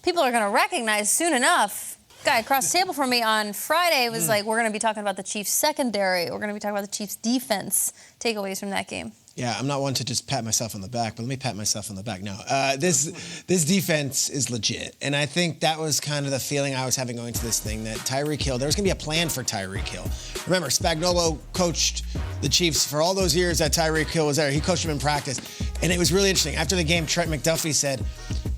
people are going to recognize soon enough. Guy across the table from me on Friday was like, we're going to be talking about the Chiefs secondary. We're going to be talking about the Chiefs defense. Takeaways from that game. Yeah, I'm not one to just pat myself on the back, but let me pat myself on the back now. This defense is legit, and I think that was kind of the feeling I was having going to this thing, that Tyreek Hill, there was going to be a plan for Tyreek Hill. Remember, Spagnuolo coached the Chiefs for all those years that Tyreek Hill was there. He coached them in practice, and it was really interesting. After the game, Trent McDuffie said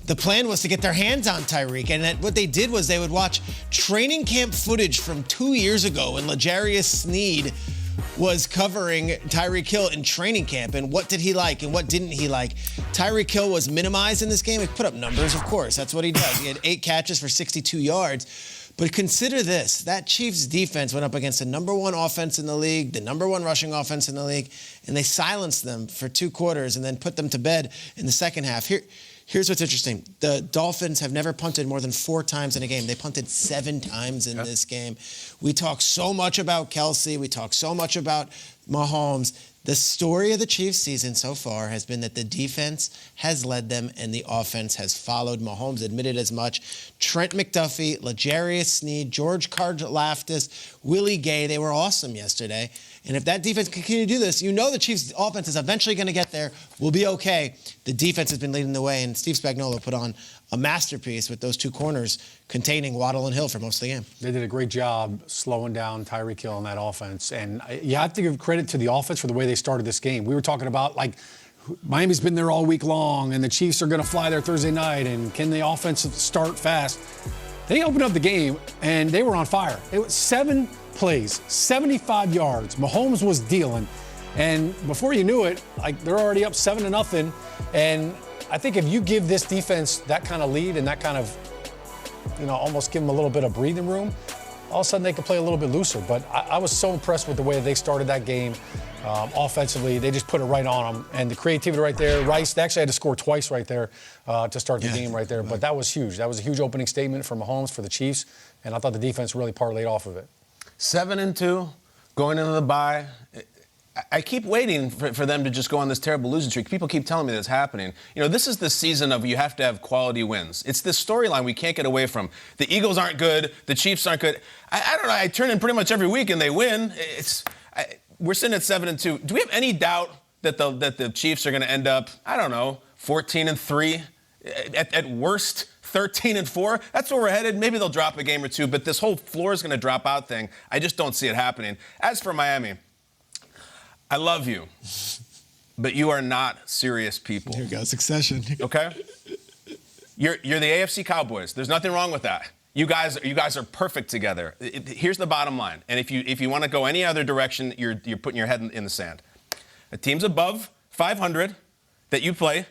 the plan was to get their hands on Tyreek, and that what they did was they would watch training camp footage from 2 years ago when L'Jarius Sneed was covering Tyreek Hill in training camp, and what did he like and what didn't he like. Tyreek Hill was minimized in this game. He put up numbers, of course. That's what he does. He had 8 catches for 62 yards. But consider this. That Chiefs defense went up against the #1 offense in the league, the #1 rushing offense in the league, and they silenced them for 2 quarters and then put them to bed in the second half. Here's what's interesting. The Dolphins have never punted more than 4 times in a game. They punted 7 times in this game. We talk so much about Kelsey. We talk so much about Mahomes. The story of the Chiefs season so far has been that the defense has led them and the offense has followed. Mahomes admitted as much. Trent McDuffie, L'Jarius Sneed, George Karlaftis, Willie Gay, they were awesome yesterday. And if that defense can continue to do this, you know the Chiefs' offense is eventually going to get there. We'll be okay. The defense has been leading the way, and Steve Spagnuolo put on a masterpiece with those 2 corners containing Waddle and Hill for most of the game. They did a great job slowing down Tyreek Hill in that offense. And you have to give credit to the offense for the way they started this game. We were talking about, like, Miami's been there all week long, and the Chiefs are going to fly there Thursday night, and can the offense start fast? They opened up the game, and they were on fire. It was 7 plays, 75 yards. Mahomes was dealing. And before you knew it, like, they're already up 7-0. And I think if you give this defense that kind of lead and that kind of, almost give them a little bit of breathing room, all of a sudden they could play a little bit looser. But I was so impressed with the way they started that game. Offensively, they just put it right on them. And the creativity right there, Rice, they actually had to score twice right there to start the game right there. But that was huge. That was a huge opening statement for Mahomes, for the Chiefs. And I thought the defense really parlayed off of it. 7-2, going into the bye. I keep waiting for them to just go on this terrible losing streak. People keep telling me that's happening. This is the season of you have to have quality wins. It's this storyline we can't get away from. The Eagles aren't good. The Chiefs aren't good. I don't know. I turn in pretty much every week and they win. We're sitting at 7-2. Do we have any doubt that the Chiefs are going to end up, 14-3 at worst? 13-4, that's where we're headed. Maybe they'll drop a game or 2, but this whole floor is going to drop out thing, I just don't see it happening. As for Miami, I love you, but you are not serious people. Here we go, succession. Okay? You're the AFC Cowboys. There's nothing wrong with that. You guys are perfect together. Here's the bottom line, and if you want to go any other direction, you're putting your head in the sand. A team's above 500 that you play,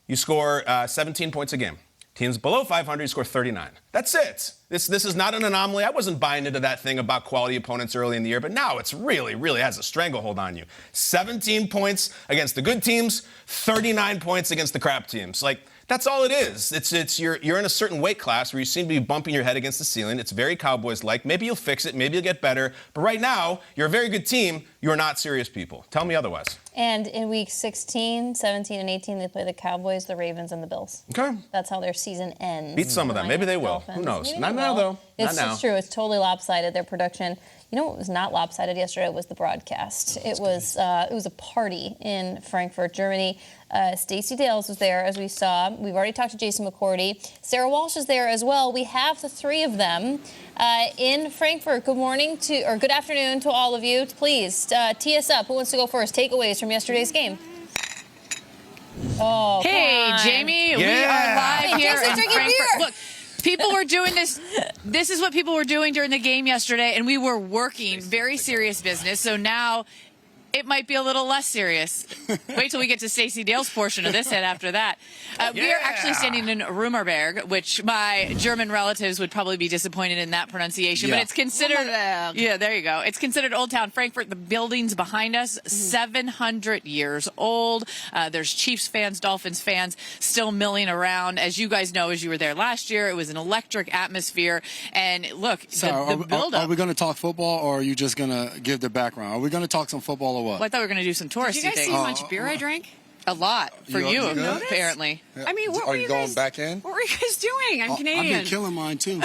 you score 17 points a game. Teams below 500, you score 39. That's it. This is not an anomaly. I wasn't buying into that thing about quality opponents early in the year, but now it's really, really has a stranglehold on you. 17 points against the good teams, 39 points against the crap teams. Like, that's all it is. You're in a certain weight class where you seem to be bumping your head against the ceiling. It's very Cowboys-like. Maybe you'll fix it. Maybe you'll get better. But right now, you're a very good team. You're not serious people. Tell me otherwise. And in week 16, 17, and 18, they play the Cowboys, the Ravens, and the Bills. Okay. That's how their season ends. Beat some of them. Maybe they will. Dolphins. Who knows? Maybe Not they now, will. though. It's Not now. true. It's totally lopsided, their production. You know what was not lopsided yesterday was the broadcast. It was a party in Frankfurt, Germany. Stacey Dales was there, as we saw. We've already talked to Jason McCourty. Sarah Walsh is there as well. We have the 3 of them in Frankfurt. Good morning or good afternoon to all of you. Please tee us up. Who wants to go first? Takeaways from yesterday's game. Oh, hey, Jamie, we are live here Jason's in drinking Frankfurt. beer. Look, people were doing this. This is what people were doing during the game yesterday, and we were working very serious business. So now it might be a little less serious. Wait till we get to Stacey Dale's portion of this hit after that. We are actually standing in Rummerberg, which my German relatives would probably be disappointed in that pronunciation, but it's considered, yeah, there you go. It's considered Old Town Frankfurt. The buildings behind us, 700 years old. There's Chiefs fans, Dolphins fans still milling around. As you guys know, as you were there last year, it was an electric atmosphere. And look, the build-up. Are we going to talk football, or are you just going to give the background? Are we going to talk some football or what? Well, I thought we were going to do some touristy Did you guys things. see how much beer I drank? A lot for you, You good? apparently. I mean, what were you going guys, back in? What were you guys doing? I'm Canadian. I've been killing mine too.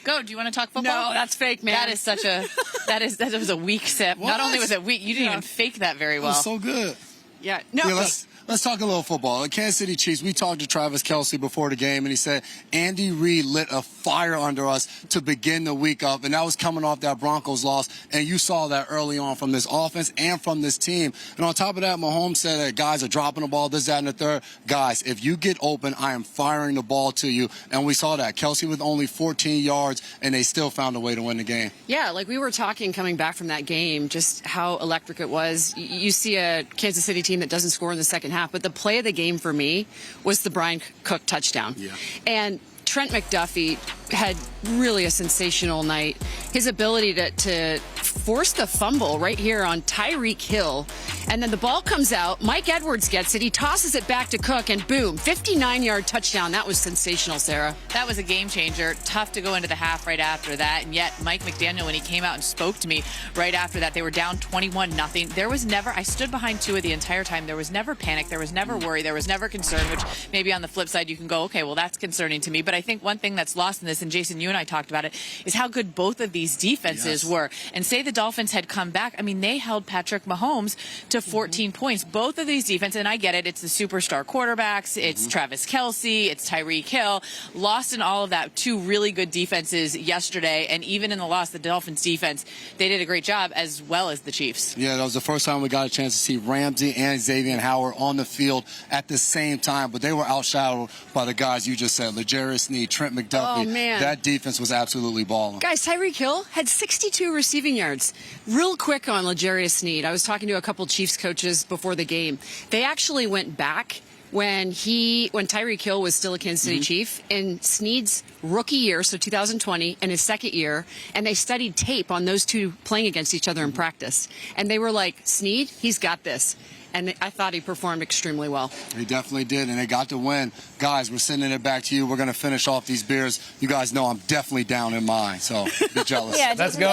Go. Do you want to talk football? No, that's fake, man. That is such a that was a weak sip. Not What? only was it weak, you didn't even fake that very It well. was so good. Yeah. No. Yeah, let's talk a little football. The Kansas City Chiefs, we talked to Travis Kelce before the game, and he said Andy Reid lit a fire under us to begin the week up, and that was coming off that Broncos loss, and you saw that early on from this offense and from this team. And on top of that, Mahomes said that guys are dropping the ball, this, that, and the third. Guys, if you get open, I am firing the ball to you, and we saw that. Kelce with only 14 yards, and they still found a way to win the game. Yeah, like we were talking coming back from that game, just how electric it was. You see a Kansas City team that doesn't score in the second half, but the play of the game for me was the Brian Cook touchdown. Yeah. And Trent McDuffie had really a sensational night. His ability to force the fumble right here on Tyreek Hill, and then the ball comes out. Mike Edwards gets it. He tosses it back to Cook, and boom, 59-yard touchdown. That was sensational, Sarah. That was a game changer. Tough to go into the half right after that. And yet, Mike McDaniel, when he came out and spoke to me right after that, they were down 21-0. There was never, I stood behind Tua the entire time. There was never panic. There was never worry. There was never concern, which maybe on the flip side, you can go, okay, well, that's concerning to me. But I think one thing that's lost in this, and Jason, you and I talked about it, is how good both of these defenses were. And say the Dolphins had come back. I mean, they held Patrick Mahomes to 14 points. Both of these defenses, and I get it, it's the superstar quarterbacks, it's Travis Kelce, it's Tyreek Hill, lost in all of that. Two really good defenses yesterday, and even in the loss, the Dolphins defense, they did a great job, as well as the Chiefs. Yeah, that was the first time we got a chance to see Ramsey and Xavier Howard on the field at the same time, but they were outshadowed by the guys you just said, L'Jarius Sneed, Trent McDuffie. Oh, man. That defense was absolutely balling. Guys, Tyreek Hill had 62 receiving yards. Real quick on L'Jarius Sneed. I was talking to a couple Chiefs coaches before the game. They actually went back when Tyreek Hill was still a Kansas City Chief in Sneed's rookie year, so 2020, and his second year, and they studied tape on those two playing against each other in practice. And they were like, Sneed, he's got this. And I thought he performed extremely well. He definitely did, and they got to win. Guys, we're sending it back to you. We're going to finish off these beers. You guys know I'm definitely down in mine, so be jealous. Yeah, Let's Jason, go.